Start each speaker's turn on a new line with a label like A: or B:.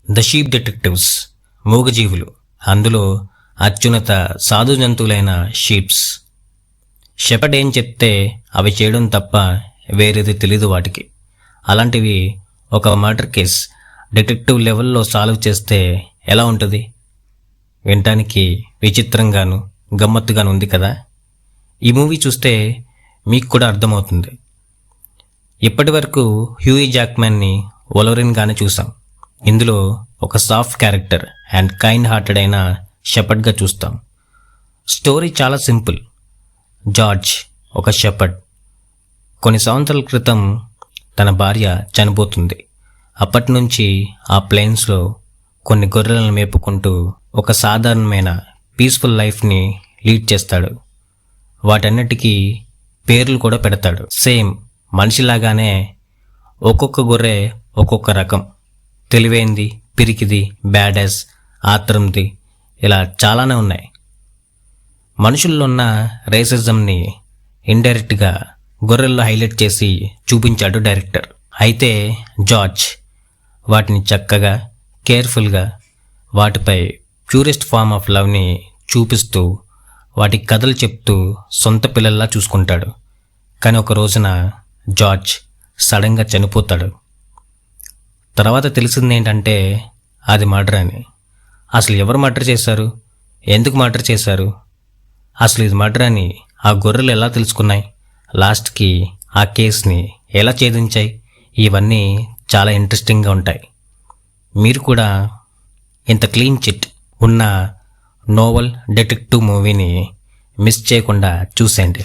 A: The sheep detectives, మూగజీవులు, అందులో అత్యున్నత సాధు జంతువులైన షీప్స్. షెపర్డ్ ఏం చెప్తే అవి చేయడం తప్ప వేరేది తెలీదు వాటికి. అలాంటివి ఒక మర్డర్ కేస్ డిటెక్టివ్ లెవెల్లో సాల్వ్ చేస్తే ఎలా ఉంటుంది? వినటానికి విచిత్రంగాను గమ్మత్తుగాను ఉంది కదా. ఈ మూవీ చూస్తే మీకు కూడా అర్థమవుతుంది. ఇప్పటి వరకు హ్యూయి జాక్మన్ని వొలవరిన్గానే చూసాం. ఇందులో ఒక soft character and kind hearted అయిన షెపర్డ్గా చూస్తాం. స్టోరీ చాలా సింపుల్. జార్జ్ ఒక షెపర్డ్. కొన్ని సంవత్సరాల క్రితం తన భార్య చనిపోతుంది. అప్పటి నుంచి ఆ ప్లేన్స్లో కొన్ని గొర్రెలను మేపుకుంటూ ఒక సాధారణమైన పీస్ఫుల్ లైఫ్ని లీడ్ చేస్తాడు. వాటన్నిటికీ పేర్లు కూడా పెడతాడు. సేమ్ మనిషిలాగానే ఒక్కొక్క గొర్రె ఒక్కొక్క రకం. తెలివైంది, పిరికిది, బ్యాడెస్, ఆత్రంది, ఇలా చాలానే ఉన్నాయి. మనుషుల్లో ఉన్న రేసిజంని ఇండైరెక్ట్గా గొర్రెల్లో హైలైట్ చేసి చూపించాడు డైరెక్టర్. అయితే జార్జ్ వాటిని చక్కగా, కేర్ఫుల్గా, వాటిపై ప్యూరెస్ట్ ఫామ్ ఆఫ్ లవ్ని చూపిస్తూ వాటి కథలు చెప్తూ సొంత పిల్లల్లా చూసుకుంటాడు. కానీ ఒక రోజున జార్జ్ సడన్గా చనిపోతాడు. తర్వాత తెలిసింది ఏంటంటే అది మర్డర్ అని. అసలు ఎవరు మర్డర్ చేశారు, ఎందుకు మర్డర్ చేశారు, అసలు ఇది మర్డర్ అని ఆ గొర్రెలు ఎలా తెలుసుకున్నాయి, లాస్ట్కి ఆ కేసుని ఎలా ఛేదించాయి, ఇవన్నీ చాలా ఇంట్రెస్టింగ్గా ఉంటాయి. మీరు కూడా ఇంత క్లీన్ చిట్ ఉన్న నోవెల్ డిటెక్టివ్ మూవీని మిస్ చేయకుండా చూసేయండి.